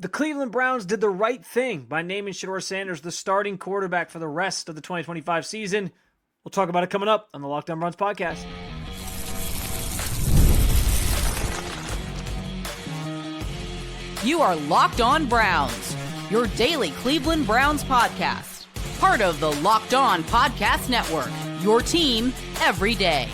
The Cleveland Browns did the right thing by naming Shedeur Sanders the starting quarterback for the rest of the 2025 season. We'll talk about it coming up on the Locked On Browns podcast. You are Locked On Browns, your daily Cleveland Browns podcast. Part of the Locked On Podcast Network, your team every day.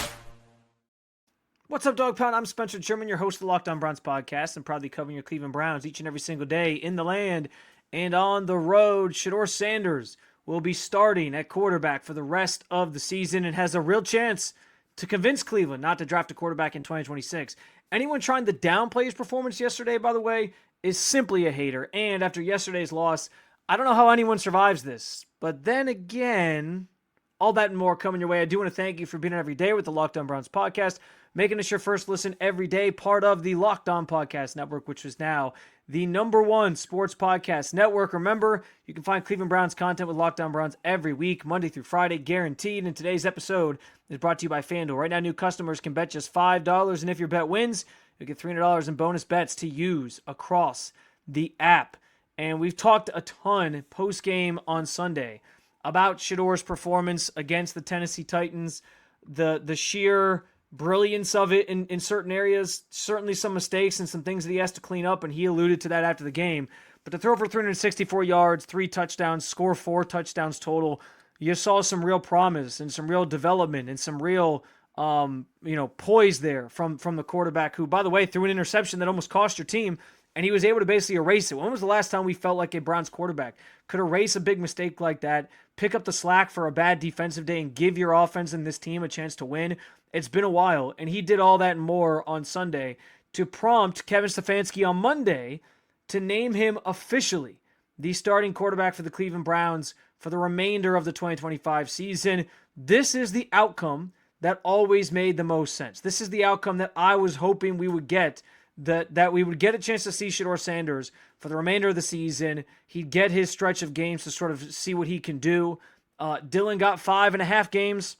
What's up, Dog Pound? I'm Spencer Sherman, your host of the Locked On Browns podcast, and proudly covering your Cleveland Browns each and every single day in the land and on the road. Shedeur Sanders will be starting at quarterback for the rest of the season and has a real chance to convince Cleveland not to draft a quarterback in 2026. Anyone trying to downplay his performance yesterday, by the way, is simply a hater. And after yesterday's loss, I don't know how anyone survives this. But then again, all that and more coming your way. I do want to thank you for being here every day with the Locked On Browns podcast, making us your first listen every day, part of the Locked On Podcast Network, which is now the #1 sports podcast network. Remember, you can find Cleveland Browns content with Locked On Browns every week, Monday through Friday, guaranteed. And today's episode is brought to you by FanDuel. Right now, new customers can bet just $5, and if your bet wins, you'll get $300 in bonus bets to use across the app. And we've talked a ton post-game on Sunday about Shedeur's performance against the Tennessee Titans, the sheer brilliance of it in certain areas, certainly some mistakes and some things that he has to clean up, and he alluded to that after the game. But to throw for 364 yards, 3 touchdowns, score 4 touchdowns total, you saw some real promise and some real development and some real poise there from the quarterback, who, by the way, threw an interception that almost cost your team, and he was able to basically erase it. When was the last time we felt like a Browns quarterback could erase a big mistake like that, pick up the slack for a bad defensive day, and give your offense and this team a chance to win? It's been a while, and he did all that and more on Sunday to prompt Kevin Stefanski on Monday to name him officially the starting quarterback for the Cleveland Browns for the remainder of the 2025 season. This is the outcome that always made the most sense. This is the outcome that I was hoping we would get, that we would get a chance to see Shedeur Sanders for the remainder of the season. He'd get his stretch of games to sort of see what he can do. Dylan got 5.5 games.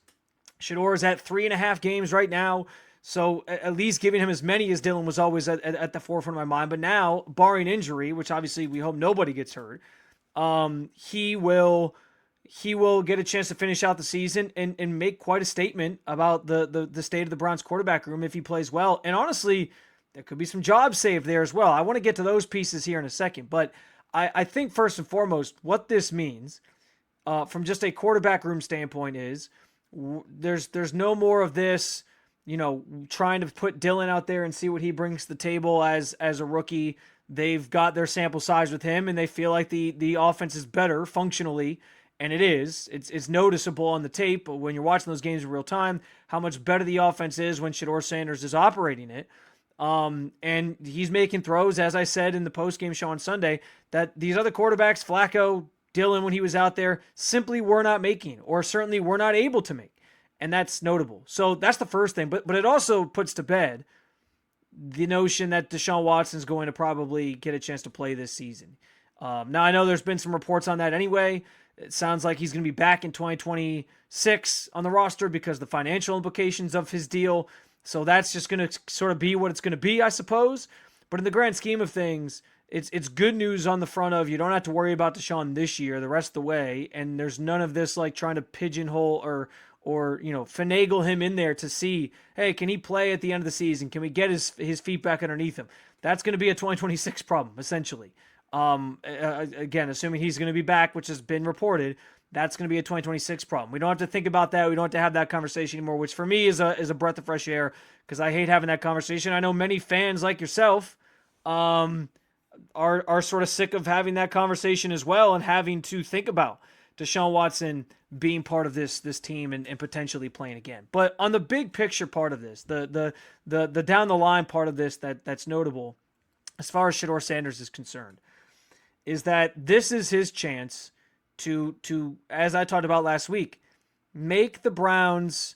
Shedeur is at 3.5 games right now. So at least giving him as many as Dylan was always at the forefront of my mind. But now, barring injury, which obviously we hope nobody gets hurt, he will get a chance to finish out the season and make quite a statement about the state of the Browns quarterback room if he plays well. And honestly, there could be some jobs saved there as well. I want to get to those pieces here in a second. But I think first and foremost, what this means from just a quarterback room standpoint is there's no more of this, trying to put Dylan out there and see what he brings to the table as a rookie. They've got their sample size with him, and they feel like the offense is better functionally. And it is. It's noticeable on the tape when you're watching those games in real time how much better the offense is when Shedeur Sanders is operating it. And he's making throws, as I said in the post-game show on Sunday, that these other quarterbacks, Flacco, Dylan, when he was out there, simply were not making, or certainly were not able to make. And that's notable. So that's the first thing. But it also puts to bed the notion that Deshaun Watson's going to probably get a chance to play this season. Now, I know there's been some reports on that anyway. It sounds like he's going to be back in 2026 on the roster because of the financial implications of his deal. So that's just going to sort of be what it's going to be, I suppose. But in the grand scheme of things, it's good news on the front of you don't have to worry about Deshaun this year, the rest of the way. And there's none of this like trying to pigeonhole or finagle him in there to see, hey, can he play at the end of the season? Can we get his feet back underneath him? That's going to be a 2026 problem, essentially. Again, assuming he's going to be back, which has been reported, that's going to be a 2026 problem. We don't have to think about that. We don't have to have that conversation anymore, which for me is a breath of fresh air because I hate having that conversation. I know many fans like yourself are sort of sick of having that conversation as well and having to think about Deshaun Watson being part of this team and potentially playing again. But on the big picture part of this, the down the line part of this that's notable as far as Shedeur Sanders is concerned, is that this is his chance to as I talked about last week, make the Browns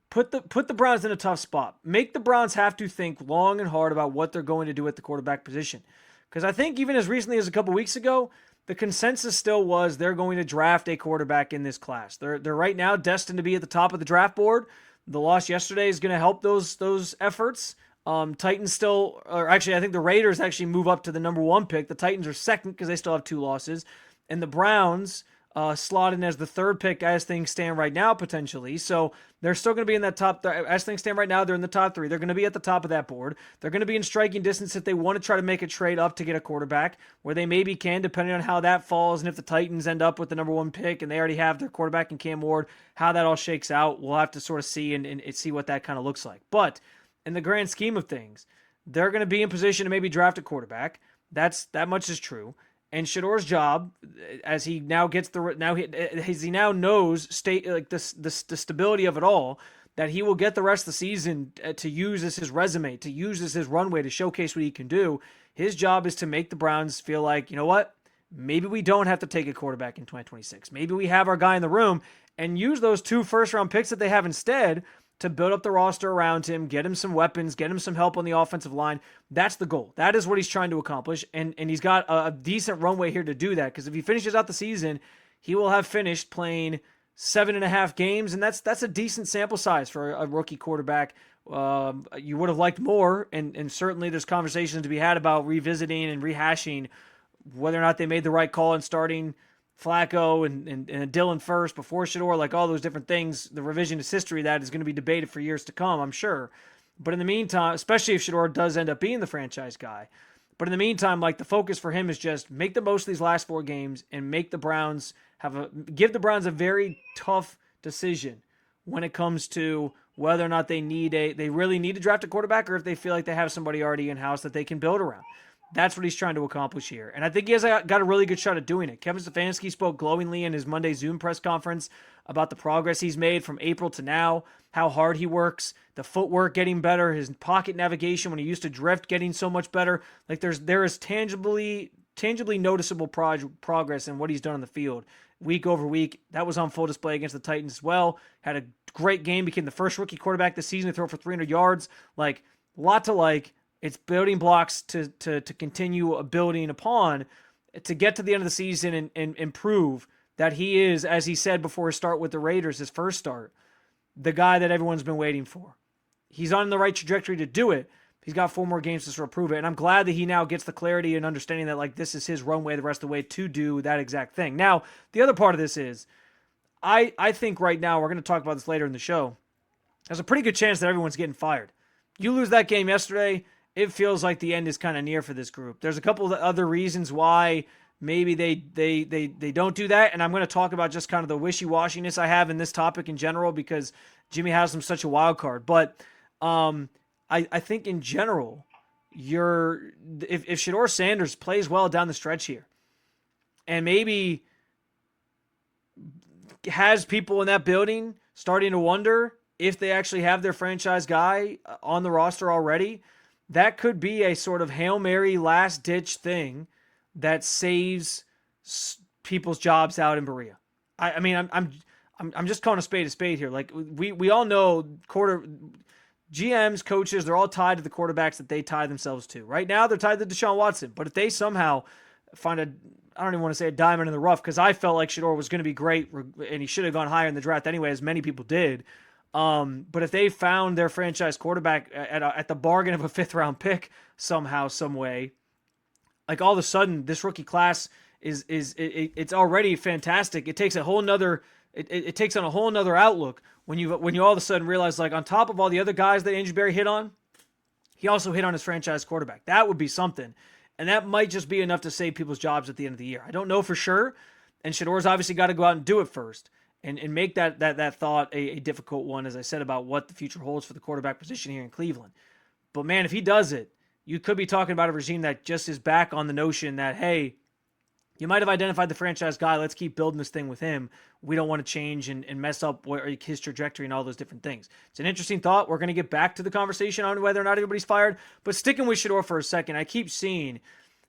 put the Browns in a tough spot. Make the Browns have to think long and hard about what they're going to do at the quarterback position. Because I think even as recently as a couple weeks ago, the consensus still was they're going to draft a quarterback in this class. They're right now destined to be at the top of the draft board. The loss yesterday is going to help those efforts. Titans still, or actually, I think the Raiders actually move up to the number 1 pick. The Titans are second because they still have 2 losses. And the Browns slot in as the 3rd pick as things stand right now, potentially. So they're still going to be in that top, as things stand right now, they're in the top 3. They're going to be at the top of that board. They're going to be in striking distance if they want to try to make a trade up to get a quarterback, where they maybe can, depending on how that falls. And if the Titans end up with the number 1 pick and they already have their quarterback in Cam Ward, how that all shakes out, we'll have to sort of see and see what that kind of looks like. But in the grand scheme of things, they're going to be in position to maybe draft a quarterback. That much is true. And Shedeur's job, as he now gets he now knows the stability of it all, that he will get the rest of the season to use as his resume, to use as his runway to showcase what he can do. His job is to make the Browns feel like, you know what, maybe we don't have to take a quarterback in 2026. Maybe we have our guy in the room, and use those 2 first-round picks that they have instead to build up the roster around him, get him some weapons, get him some help on the offensive line. That's the goal. That is what he's trying to accomplish, and he's got a decent runway here to do that, because if he finishes out the season, he will have finished playing 7.5 games, and that's a decent sample size for a rookie quarterback. You would have liked more, and certainly there's conversations to be had about revisiting and rehashing whether or not they made the right call in starting Flacco and Dylan first before Shedeur, like all those different things. The revisionist history of that is going to be debated for years to come, I'm sure. But in the meantime, especially if Shedeur does end up being the franchise guy, but in the meantime, like, the focus for him is just make the most of these last 4 games and make the Browns give the Browns a very tough decision when it comes to whether or not they really need to draft a quarterback, or if they feel like they have somebody already in house that they can build around. That's what he's trying to accomplish here. And I think he has got a really good shot at doing it. Kevin Stefanski spoke glowingly in his Monday Zoom press conference about the progress he's made from April to now, how hard he works, the footwork getting better, his pocket navigation when he used to drift getting so much better. Like, there is tangibly noticeable progress in what he's done on the field week over week. That was on full display against the Titans as well. Had a great game, became the first rookie quarterback this season to throw for 300 yards. Like, lot to like. It's building blocks to continue building upon to get to the end of the season and prove that he is, as he said before his start with the Raiders, his first start, the guy that everyone's been waiting for. He's on the right trajectory to do it. He's got 4 more games to sort of prove it. And I'm glad that he now gets the clarity and understanding that, like, this is his runway the rest of the way to do that exact thing. Now, the other part of this is, I think right now, we're going to talk about this later in the show, there's a pretty good chance that everyone's getting fired. You lose that game yesterday, it feels like the end is kind of near for this group. There's a couple of other reasons why maybe they don't do that, and I'm going to talk about just kind of the wishy-washiness I have in this topic in general, because Jimmy Haslam's such a wild card. But I think in general, if Shedeur Sanders plays well down the stretch here, and maybe has people in that building starting to wonder if they actually have their franchise guy on the roster already, that could be a sort of Hail Mary last-ditch thing that saves people's jobs out in Berea. I mean, I'm just calling a spade here. Like, we all know GMs, coaches, they're all tied to the quarterbacks that they tie themselves to. Right now, they're tied to Deshaun Watson. But if they somehow find I don't even want to say a diamond in the rough, because I felt like Shedeur was going to be great, and he should have gone higher in the draft anyway, as many people did. But if they found their franchise quarterback at the bargain of a 5th-round pick somehow, some way, like, all of a sudden this rookie class it's already fantastic. It takes a whole nother it takes on a whole nother outlook when you all of a sudden realize, like, on top of all the other guys that Andrew Berry hit on, he also hit on his franchise quarterback. That would be something, and that might just be enough to save people's jobs at the end of the year. I don't know for sure, and Shedeur's obviously got to go out and do it first. And make that thought a difficult one, as I said, about what the future holds for the quarterback position here in Cleveland. But, man, if he does it, you could be talking about a regime that just is back on the notion that, hey, you might have identified the franchise guy. Let's keep building this thing with him. We don't want to change and mess up his trajectory and all those different things. It's an interesting thought. We're going to get back to the conversation on whether or not everybody's fired. But sticking with Shedeur for a second, I keep seeing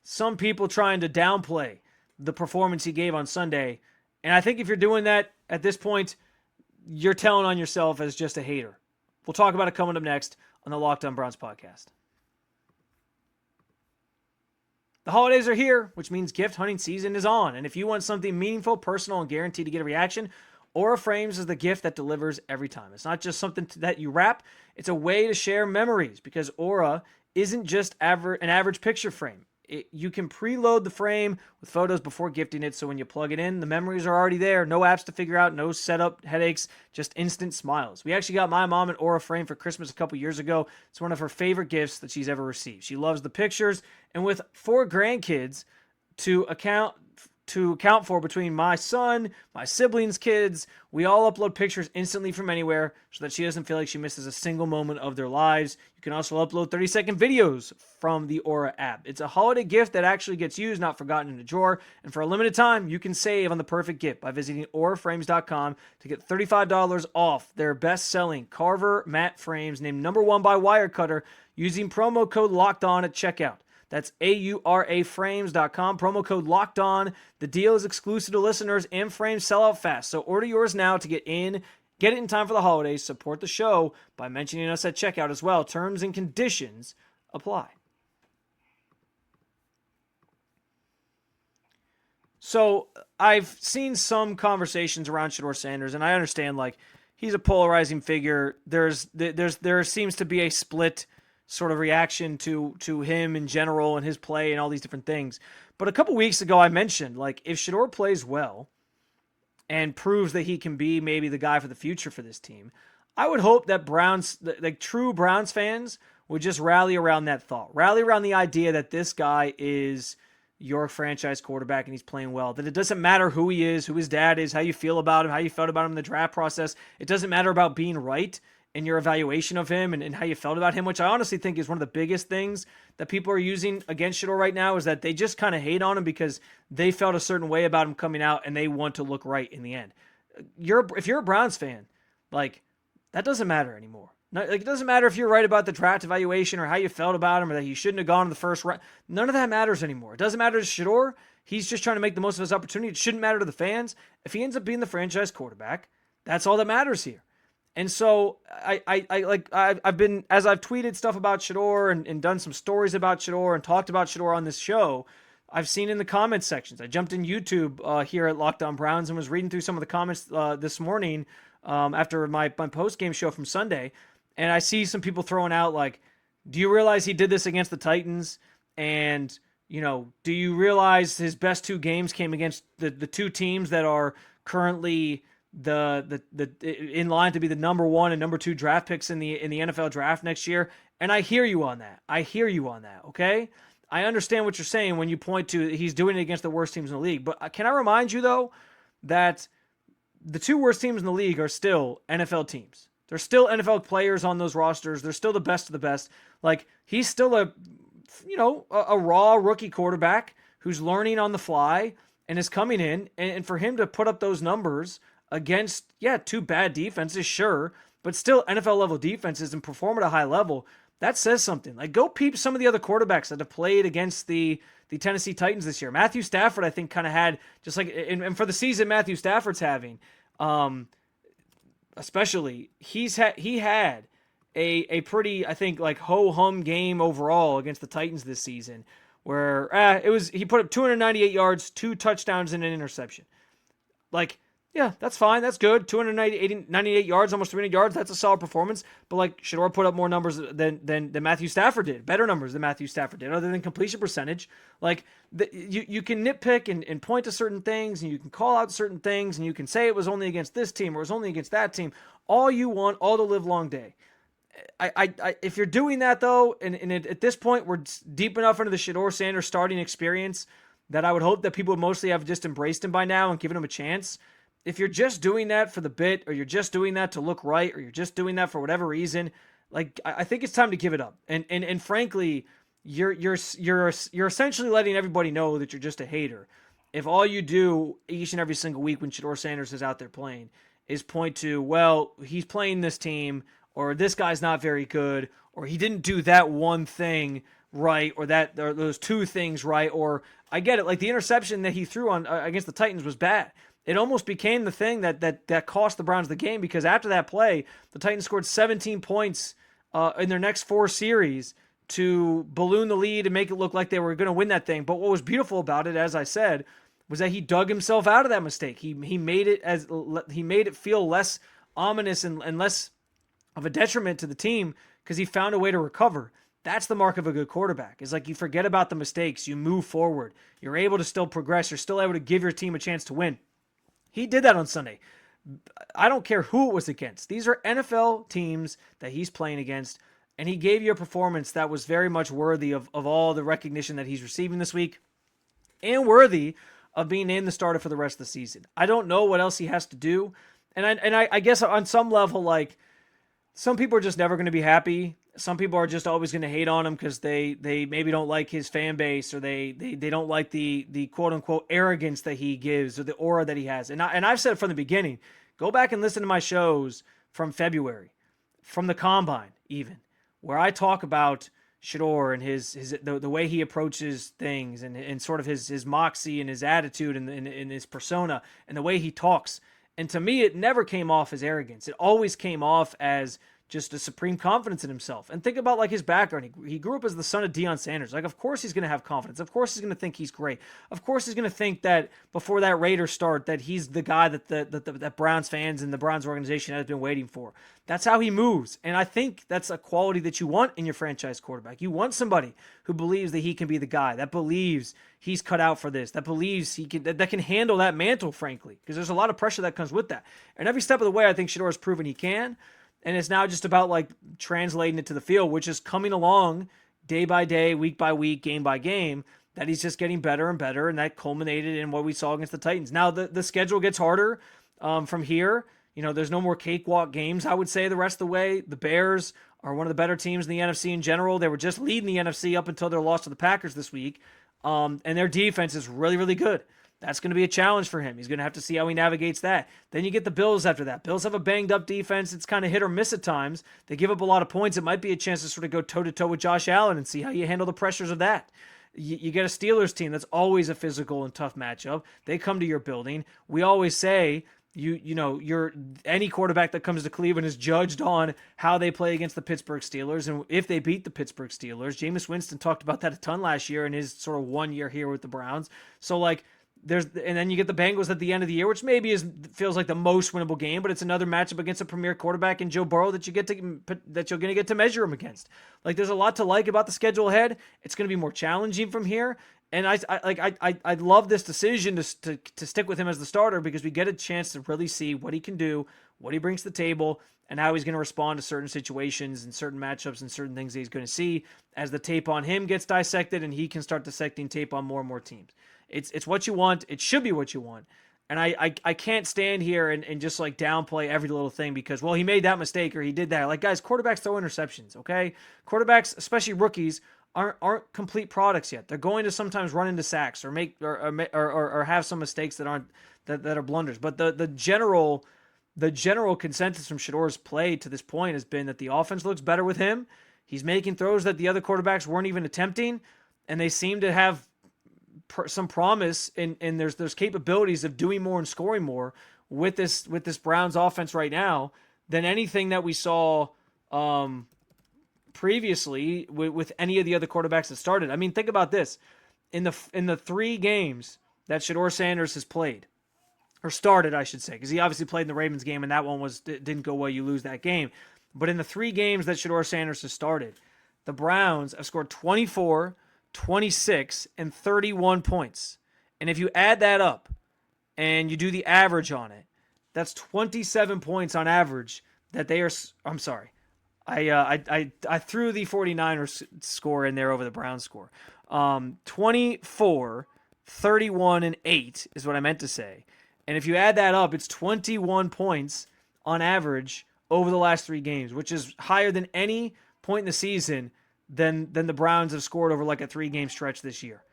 some people trying to downplay the performance he gave on Sunday. And I think if you're doing that at this point, you're telling on yourself as just a hater. We'll talk about it coming up next on the Locked On Browns podcast. The holidays are here, which means gift hunting season is on. And if you want something meaningful, personal, and guaranteed to get a reaction, Aura Frames is the gift that delivers every time. It's not just something that you wrap, it's a way to share memories, because Aura isn't just an average picture frame. You can preload the frame with photos before gifting it, so when you plug it in, the memories are already there. No apps to figure out, no setup headaches, just instant smiles. We actually got my mom an Aura frame for Christmas a couple years ago. It's one of her favorite gifts that she's ever received. She loves the pictures, and with 4 grandkids to account for between my son, my siblings' kids, we all upload pictures instantly from anywhere so that she doesn't feel like she misses a single moment of their lives. You can also upload 30-second videos from the Aura app. It's a holiday gift that actually gets used, not forgotten in a drawer. And for a limited time, you can save on the perfect gift by visiting auraframes.com to get $35 off their best-selling Carver matte frames named #1 by Wirecutter using promo code LOCKEDON at checkout. That's auraframes.com, promo code Locked On. The deal is exclusive to listeners, and frames sell out fast. So order yours now to get it in time for the holidays. Support the show by mentioning us at checkout as well. Terms and conditions apply. So I've seen some conversations around Shedeur Sanders, and I understand, like, he's a polarizing figure. There seems to be a split sort of reaction to him in general and his play and all these different things. But a couple weeks ago, I mentioned, like, if Shedeur plays well and proves that he can be maybe the guy for the future for this team, I would hope that true Browns fans would just rally around that thought, rally around the idea that this guy is your franchise quarterback and he's playing well, that it doesn't matter who he is, who his dad is, how you feel about him, how you felt about him in the draft process. It doesn't matter about being right in your evaluation of him and how you felt about him, which I honestly think is one of the biggest things that people are using against Shedeur right now, is that they just kind of hate on him because they felt a certain way about him coming out and they want to look right in the end. If you're a Browns fan, like, that doesn't matter anymore. Like, it doesn't matter if you're right about the draft evaluation or how you felt about him or that he shouldn't have gone in the first round. None of that matters anymore. It doesn't matter to Shedeur. He's just trying to make the most of his opportunity. It shouldn't matter to the fans. If he ends up being the franchise quarterback, that's all that matters here. And so I've been, as I've tweeted stuff about Shedeur and done some stories about Shedeur and talked about Shedeur on this show, I've seen in the comments sections. I jumped in YouTube here at Locked On Browns and was reading through some of the comments this morning after my post-game show from Sunday, and I see some people throwing out, like, do you realize he did this against the Titans? And, you know, do you realize his best 2 games came against the 2 teams that are currently the in line to be the #1 and #2 draft picks in the NFL draft next year? And I hear you on that. Okay? I understand what you're saying when you point to he's doing it against the worst teams in the league. But can I remind you, though, that the 2 worst teams in the league are still NFL teams. There's still NFL players on those rosters. They're still the best of the best. Like, he's still a raw rookie quarterback who's learning on the fly and is coming in. And for him to put up those numbers against, 2 bad defenses, sure, but still NFL level defenses and perform at a high level, that says something. Like, go peep some of the other quarterbacks that have played against the Tennessee Titans this year. Matthew Stafford, I think, kind of had, just like, and for the season Matthew Stafford's having, especially, he had a pretty, I think, like, ho-hum game overall against the Titans this season, where he put up 298 yards, 2 touchdowns, and an interception. Like, yeah, that's fine. That's good. 298 yards, almost 300 yards. That's a solid performance. But, like, Shedeur put up more numbers than Matthew Stafford did. Better numbers than Matthew Stafford did, other than completion percentage. Like, you can nitpick and point to certain things, and you can call out certain things, and you can say it was only against this team or it was only against that team. All you want, all the live long day. If you're doing that, though, and at this point we're deep enough into the Shedeur Sanders starting experience that I would hope that people would mostly have just embraced him by now and given him a chance. If you're just doing that for the bit, or you're just doing that to look right, or you're just doing that for whatever reason, like, I think it's time to give it up. And frankly, you're essentially letting everybody know that you're just a hater. If all you do each and every single week when Shedeur Sanders is out there playing is point to, well, he's playing this team, or this guy's not very good, or he didn't do that one thing right, or those 2 things right, or I get it, like the interception that he threw on against the Titans was bad. It almost became the thing that cost the Browns the game, because after that play, the Titans scored 17 points in their next 4 series to balloon the lead and make it look like they were going to win that thing. But what was beautiful about it, as I said, was that he dug himself out of that mistake. He made it feel less ominous and less of a detriment to the team because he found a way to recover. That's the mark of a good quarterback. It's like you forget about the mistakes, you move forward, you're able to still progress, you're still able to give your team a chance to win. He did that on Sunday. I don't care who it was against. These are NFL teams that he's playing against, and he gave you a performance that was very much worthy of all the recognition that he's receiving this week and worthy of being named the starter for the rest of the season. I don't know what else he has to do, and I guess on some level, like, some people are just never going to be happy. Some people are just always going to hate on him because they maybe don't like his fan base, or they don't like the quote unquote arrogance that he gives or the aura that he has. And I've said it from the beginning. Go back and listen to my shows from February, from the Combine even, where I talk about Shedeur and the way he approaches things and sort of his moxie and his attitude and his persona and the way he talks. And to me, it never came off as arrogance. It always came off as just a supreme confidence in himself. And think about like his background. He grew up as the son of Deion Sanders. Like, of course he's going to have confidence. Of course he's going to think he's great. Of course he's going to think that before that Raiders start that he's the guy that Browns fans and the Browns organization has been waiting for. That's how he moves. And I think that's a quality that you want in your franchise quarterback. You want somebody who believes that he can be the guy, that believes he's cut out for this, that believes he can, that can handle that mantle, frankly, because there's a lot of pressure that comes with that. And every step of the way, I think Shedeur has proven he can. And it's now just about like translating it to the field, which is coming along day by day, week by week, game by game, that he's just getting better and better. And that culminated in what we saw against the Titans. Now the schedule gets harder from here. You know, there's no more cakewalk games, I would say, the rest of the way. The Bears are one of the better teams in the NFC in general. They were just leading the NFC up until their loss to the Packers this week. And their defense is really, really good. That's going to be a challenge for him. He's going to have to see how he navigates that. Then you get the Bills after that. Bills have a banged-up defense. It's kind of hit or miss at times. They give up a lot of points. It might be a chance to sort of go toe-to-toe with Josh Allen and see how you handle the pressures of that. You get a Steelers team that's always a physical and tough matchup. They come to your building. We always say, any quarterback that comes to Cleveland is judged on how they play against the Pittsburgh Steelers and if they beat the Pittsburgh Steelers. Jameis Winston talked about that a ton last year in his sort of 1 year here with the Browns. So, like, and then you get the Bengals at the end of the year, which maybe feels like the most winnable game, but it's another matchup against a premier quarterback in Joe Burrow that you're going to get to measure him against. Like, there's a lot to like about the schedule ahead. It's going to be more challenging from here, and I love this decision to stick with him as the starter because we get a chance to really see what he can do, what he brings to the table, and how he's going to respond to certain situations and certain matchups and certain things that he's going to see as the tape on him gets dissected and he can start dissecting tape on more and more teams. It's what you want. It should be what you want. And I can't stand here and just like downplay every little thing because, well, he made that mistake or he did that. Like, guys, quarterbacks throw interceptions, okay? Quarterbacks, especially rookies, aren't complete products yet. They're going to sometimes run into sacks or make or have some mistakes that are blunders. But the general consensus from Shedeur's play to this point has been that the offense looks better with him. He's making throws that the other quarterbacks weren't even attempting, and they seem to have some promise and there's capabilities of doing more and scoring more with this Browns offense right now than anything that we saw previously with any of the other quarterbacks that started. I mean, think about this. In the 3 games that Shedeur Sanders has played, or started, I should say, because he obviously played in the Ravens game and that one didn't go well. You lose that game. But in the 3 games that Shedeur Sanders has started, the Browns have scored 24, 26, and 31 points. And if you add that up and you do the average on it, that's 27 points on average that they are. I'm sorry. I threw the 49ers score in there over the Browns score. 24, 31, and 8 is what I meant to say. And if you add that up, it's 21 points on average over the last 3 games, which is higher than any point in the season than the Browns have scored over like a 3-game stretch this year.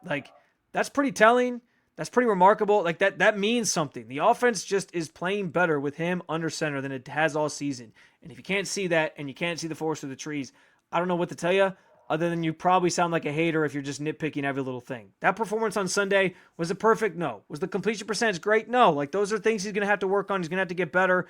Like, that's pretty telling. That's pretty remarkable. Like, that means something. The offense just is playing better with him under center than it has all season. And if you can't see that and you can't see the forest through the trees, I don't know what to tell you other than you probably sound like a hater if you're just nitpicking every little thing. That performance on Sunday, was it perfect? No. Was the completion percentage great? No. Like, those are things he's going to have to work on. He's going to have to get better.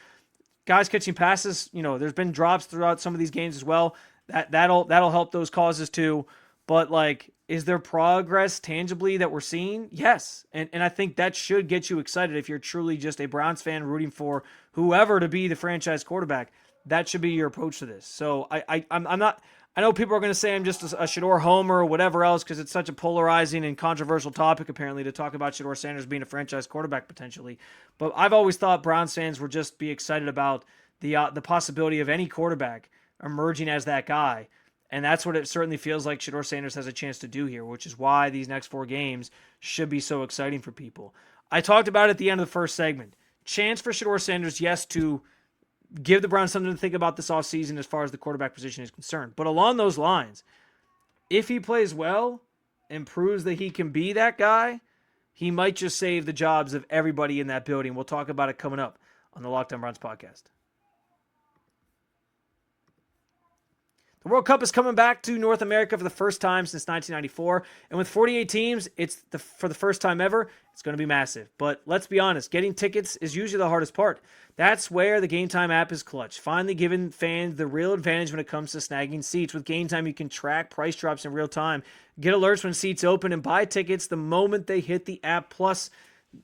Guys catching passes, there's been drops throughout some of these games as well. That'll help those causes too. But like, Is there progress tangibly that we're seeing? Yes. And I think that should get you excited if you're truly just a Browns fan rooting for whoever to be the franchise quarterback. That should be your approach to this. So I'm not. I know people are going to say I'm just a Shedeur homer or whatever else because it's such a polarizing and controversial topic apparently to talk about Shedeur Sanders being a franchise quarterback potentially. But I've always thought Browns fans would just be excited about the possibility of any quarterback emerging as that guy. And that's what it certainly feels like Shedeur Sanders has a chance to do here, which is why these next 4 games should be so exciting for people. I talked about it at the end of the first segment. Chance for Shedeur Sanders, yes, to give the Browns something to think about this offseason as far as the quarterback position is concerned. But along those lines, if he plays well and proves that he can be that guy, he might just save the jobs of everybody in that building. We'll talk about it coming up on the Locked On Browns podcast. The World Cup is coming back to North America for the first time since 1994. And with 48 teams, for the first time ever, it's going to be massive. But let's be honest, getting tickets is usually the hardest part. That's where the Gametime app is clutch, finally giving fans the real advantage when it comes to snagging seats. With Gametime, you can track price drops in real time, get alerts when seats open, and buy tickets the moment they hit the app. Plus,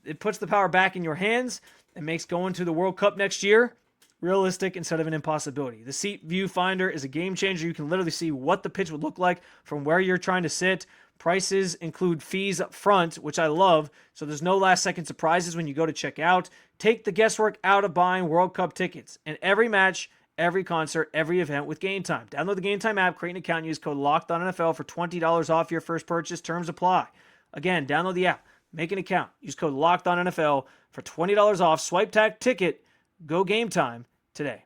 it puts the power back in your hands and makes going to the World Cup next year realistic instead of an impossibility. The seat viewfinder is a game changer. You can literally see what the pitch would look like from where you're trying to sit. Prices include fees up front, which I love, so there's no last second surprises when you go to check out. Take the guesswork out of buying World Cup tickets. And every match, every concert, every event with Gametime. Download the Gametime app, create an account, and use code LOCKEDONNFL for $20 off your first purchase. Terms apply. Again, download the app, make an account, use code LOCKEDONNFL for $20 off. Swipe tag ticket. Go Gametime today.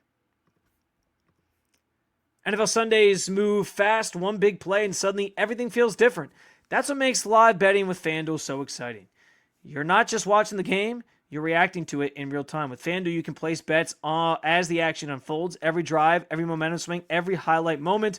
NFL Sundays move fast, one big play, and suddenly everything feels different. That's what makes live betting with FanDuel so exciting. You're not just watching the game, you're reacting to it in real time. With FanDuel, you can place bets as the action unfolds, every drive, every momentum swing, every highlight moment.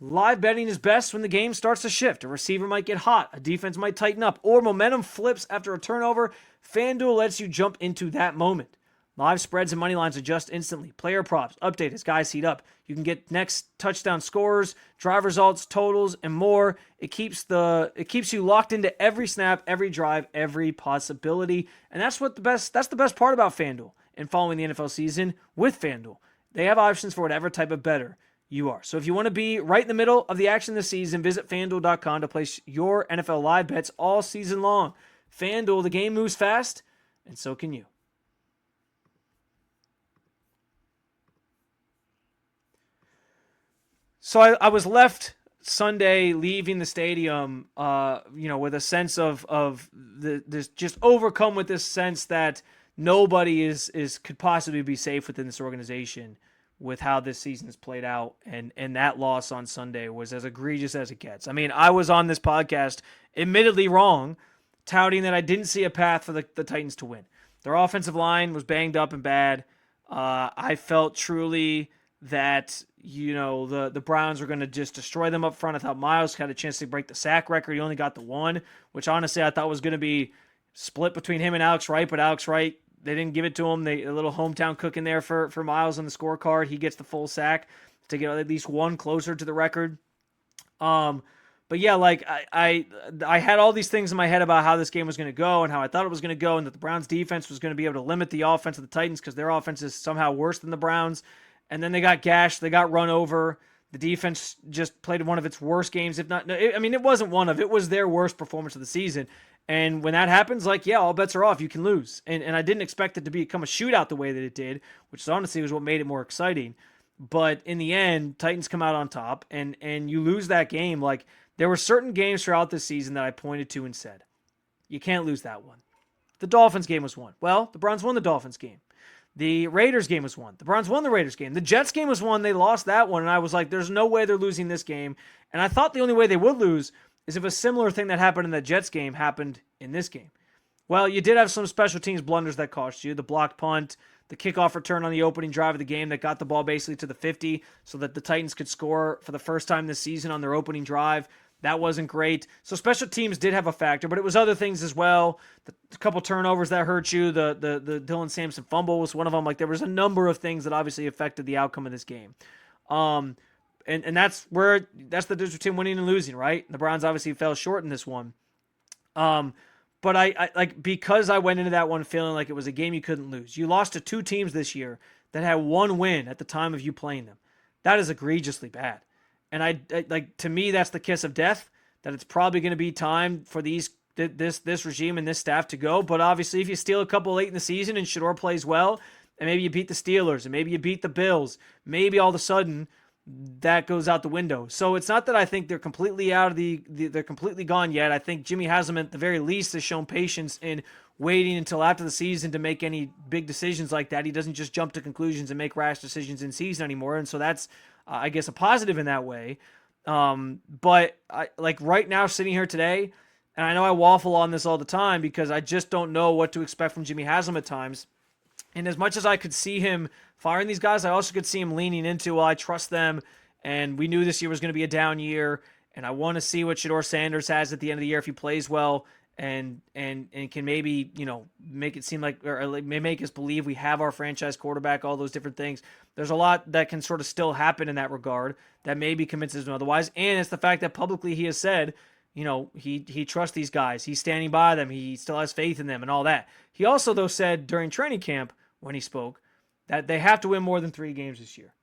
Live betting is best when the game starts to shift. A receiver might get hot, a defense might tighten up, or momentum flips after a turnover. FanDuel lets you jump into that moment. Live spreads and money lines adjust instantly. Player props update as guys heat up. You can get next touchdown scores, drive results, totals, and more. It keeps you locked into every snap, every drive, every possibility. And that's the best part about FanDuel and following the NFL season with FanDuel. They have options for whatever type of bettor you are. So if you want to be right in the middle of the action this season, visit FanDuel.com to place your NFL live bets all season long. FanDuel, the game moves fast, and so can you. So I was left Sunday leaving the stadium, with a sense of this, just overcome with this sense that nobody could possibly be safe within this organization with how this season has played out, and that loss on Sunday was as egregious as it gets. I mean, I was on this podcast, admittedly wrong, touting that I didn't see a path for the Titans to win. Their offensive line was banged up and bad. I felt truly that the Browns were going to just destroy them up front. I thought Miles had a chance to break the sack record. He only got the one, which honestly I thought was going to be split between him and Alex Wright, but Alex Wright, they didn't give it to him. A little hometown cook in there for Miles on the scorecard. He gets the full sack to get at least one closer to the record. But yeah, like I had all these things in my head about how this game was going to go and how I thought it was going to go, and that the Browns defense was going to be able to limit the offense of the Titans because their offense is somehow worse than the Browns. And then they got gashed. They got run over. The defense just played one of its worst games, if not. It wasn't one of. It was their worst performance of the season. And when that happens, all bets are off. You can lose. And I didn't expect it to become a shootout the way that it did, which honestly was what made it more exciting. But in the end, Titans come out on top, and you lose that game. Like, there were certain games throughout this season that I pointed to and said, you can't lose that one. The Dolphins game was won. Well, the Browns won the Dolphins game. The Raiders game was won. The Browns won the Raiders game. The Jets game was won. They lost that one, and I was like, there's no way they're losing this game. And I thought the only way they would lose is if a similar thing that happened in the Jets game happened in this game. Well, you did have some special teams blunders that cost you. The blocked punt, the kickoff return on the opening drive of the game that got the ball basically to the 50 so that the Titans could score for the first time this season on their opening drive. That wasn't great. So special teams did have a factor, but it was other things as well. The couple turnovers that hurt you. The Dylan Sampson fumble was one of them. Like, there was a number of things that obviously affected the outcome of this game. And that's the difference between winning and losing, right? The Browns obviously fell short in this one. But I like, because I went into that one feeling like it was a game you couldn't lose. You lost to two teams this year that had one win at the time of you playing them. That is egregiously bad. And I like, to me, that's the kiss of death, that it's probably going to be time for this regime and this staff to go. But obviously, if you steal a couple late in the season and Shedeur plays well, and maybe you beat the Steelers, and maybe you beat the Bills, maybe all of a sudden that goes out the window. So it's not that I think they're completely out of they're completely gone yet. I think Jimmy Haslam at the very least has shown patience in waiting until after the season to make any big decisions like that. He doesn't just jump to conclusions and make rash decisions in season anymore. And so that's, I guess, a positive in that way. But like right now, sitting here today, and I know I waffle on this all the time because I just don't know what to expect from Jimmy Haslam at times. And as much as I could see him firing these guys, I also could see him leaning into, well, I trust them, and we knew this year was going to be a down year, and I want to see what Shedeur Sanders has at the end of the year if he plays well, and can maybe, make it seem like, or make us believe we have our franchise quarterback, all those different things. There's a lot that can sort of still happen in that regard that maybe convinces him otherwise, and it's the fact that publicly he has said, he trusts these guys. He's standing by them. He still has faith in them and all that. He also, though, said during training camp when he spoke that they have to win more than 3 games this year.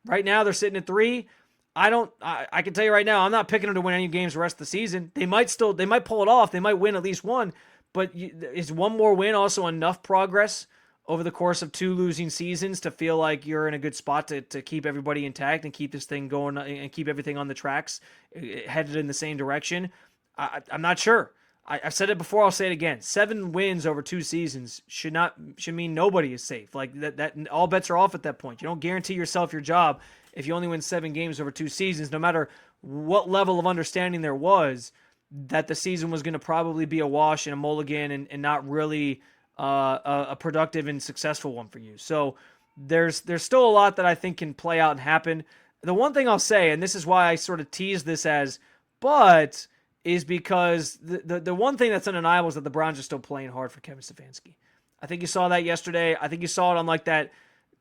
Right now, they're sitting at 3. I can tell you right now, I'm not picking them to win any games the rest of the season. They might pull it off. They might win at least one. But is one more win also enough progress over the course of 2 losing seasons to feel like you're in a good spot to keep everybody intact and keep this thing going and keep everything on the tracks, headed in the same direction? I'm not sure. I've said it before, I'll say it again. 7 wins over 2 seasons should mean nobody is safe. Like that all bets are off at that point. You don't guarantee yourself your job if you only win 7 games over 2 seasons, no matter what level of understanding there was that the season was going to probably be a wash and a mulligan and not really a productive and successful one for you. So there's still a lot that I think can play out and happen. The one thing I'll say, and this is why I sort of tease this as, but is because the one thing that's undeniable is that the Browns are still playing hard for Kevin Stefanski. I think you saw that yesterday. I think you saw it on like that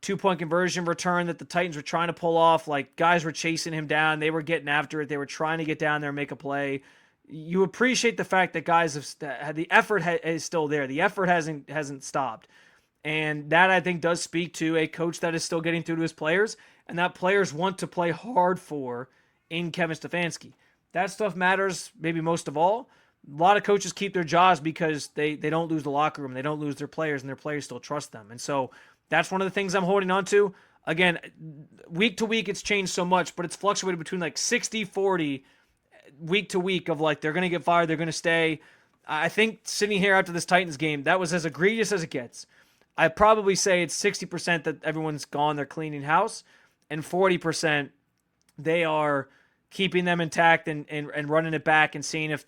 2-point conversion return that the Titans were trying to pull off. Like, guys were chasing him down. They were getting after it. They were trying to get down there and make a play. You appreciate the fact that guys have the effort is still there. The effort hasn't stopped. And that, I think, does speak to a coach that is still getting through to his players and that players want to play hard for in Kevin Stefanski. That stuff matters maybe most of all. A lot of coaches keep their jobs because they don't lose the locker room. They don't lose their players, and their players still trust them. And so that's one of the things I'm holding on to. Again, week to week it's changed so much, but it's fluctuated between like 60-40 week to week of like they're going to get fired, they're going to stay. I think sitting here after this Titans game, that was as egregious as it gets. I'd probably say it's 60% that everyone's gone, they're cleaning house, and 40% they are keeping them intact and running it back and seeing if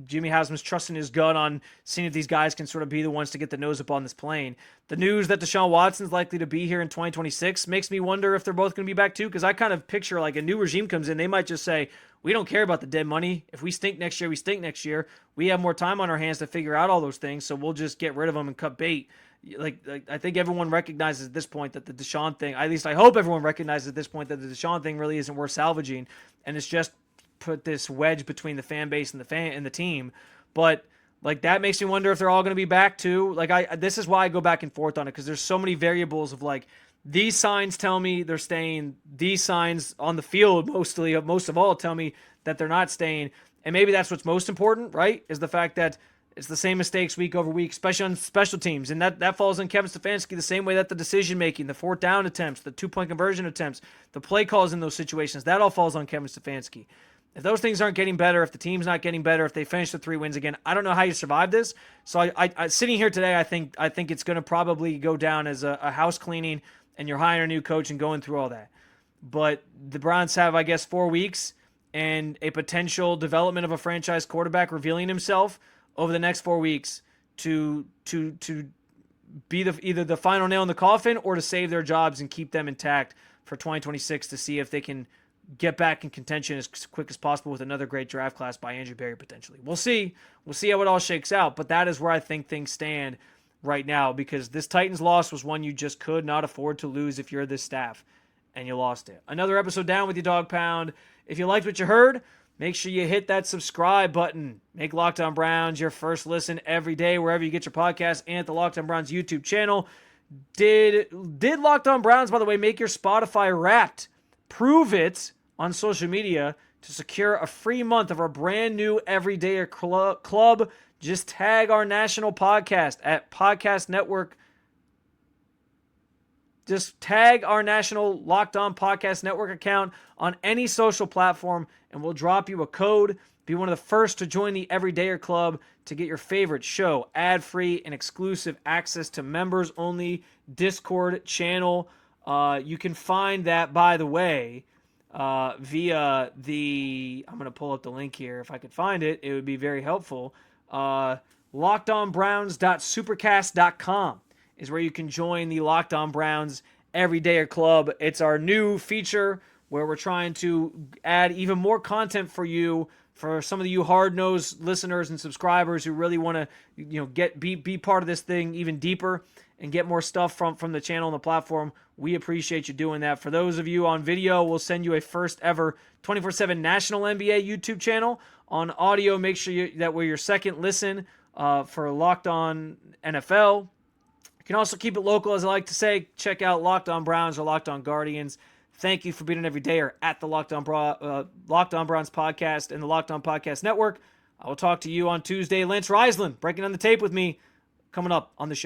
Jimmy Haslam's trusting his gut on seeing if these guys can sort of be the ones to get the nose up on this plane. The news that Deshaun Watson's likely to be here in 2026 makes me wonder if they're both going to be back too, because I kind of picture like a new regime comes in, they might just say, we don't care about the dead money. If we stink next year, we stink next year. We have more time on our hands to figure out all those things, so we'll just get rid of them and cut bait. Like I think everyone recognizes at this point that the Deshaun thing, at least I hope everyone recognizes at this point that the Deshaun thing really isn't worth salvaging, and it's just put this wedge between the fan base and the team. But like that makes me wonder if they're all going to be back too. Like this is why I go back and forth on it, because there's so many variables of like these signs tell me they're staying, these signs on the field most of all tell me that they're not staying, and maybe that's what's most important, right? Is the fact that it's the same mistakes week over week, especially on special teams. And that falls on Kevin Stefanski the same way that the decision-making, the 4th down attempts, the 2-point conversion attempts, the play calls in those situations, that all falls on Kevin Stefanski. If those things aren't getting better, if the team's not getting better, if they finish the 3 wins again, I don't know how you survive this. So I sitting here today, I think it's going to probably go down as a house cleaning, and you're hiring a new coach and going through all that. But the Browns have, I guess, 4 weeks and a potential development of a franchise quarterback revealing himself over the next 4 weeks to be either the final nail in the coffin or to save their jobs and keep them intact for 2026 to see if they can get back in contention as quick as possible with another great draft class by Andrew Berry potentially. We'll see. We'll see how it all shakes out, but that is where I think things stand right now, because this Titans loss was one you just could not afford to lose if you're this staff. and you lost it. Another episode down with you, Dog Pound. If you liked what you heard, make sure you hit that subscribe button. Make Locked On Browns your first listen every day, wherever you get your podcast, and at the Locked On Browns YouTube channel. Did Locked On Browns, by the way, make your Spotify Wrapped? Prove it on social media to secure a free month of our brand new Everydayer Club. Just tag our national podcast at Podcast Network. Just tag our national Locked On Podcast Network account on any social platform, and we'll drop you a code. Be one of the first to join the Everydayer Club to get your favorite show ad-free and exclusive access to members-only Discord channel. You can find that, by the way, via the... I'm going to pull up the link here. If I could find it, it would be very helpful. LockedOnBrowns.supercast.com is where you can join the Locked On Browns Everydayer Club. It's our new feature where we're trying to add even more content for you, for some of you hard-nosed listeners and subscribers who really want to, be part of this thing even deeper and get more stuff from the channel and the platform. We appreciate you doing that. For those of you on video, we'll send you a first ever 24/7 National NBA YouTube channel. On audio, make sure that we're your second listen for Locked On NFL. You can also keep it local, as I like to say. Check out Locked On Browns or Locked On Guardians. Thank you for being an everydayer at the Locked On Browns podcast and the Locked On Podcast Network. I will talk to you on Tuesday. Lance Reisland breaking on the tape with me coming up on the show.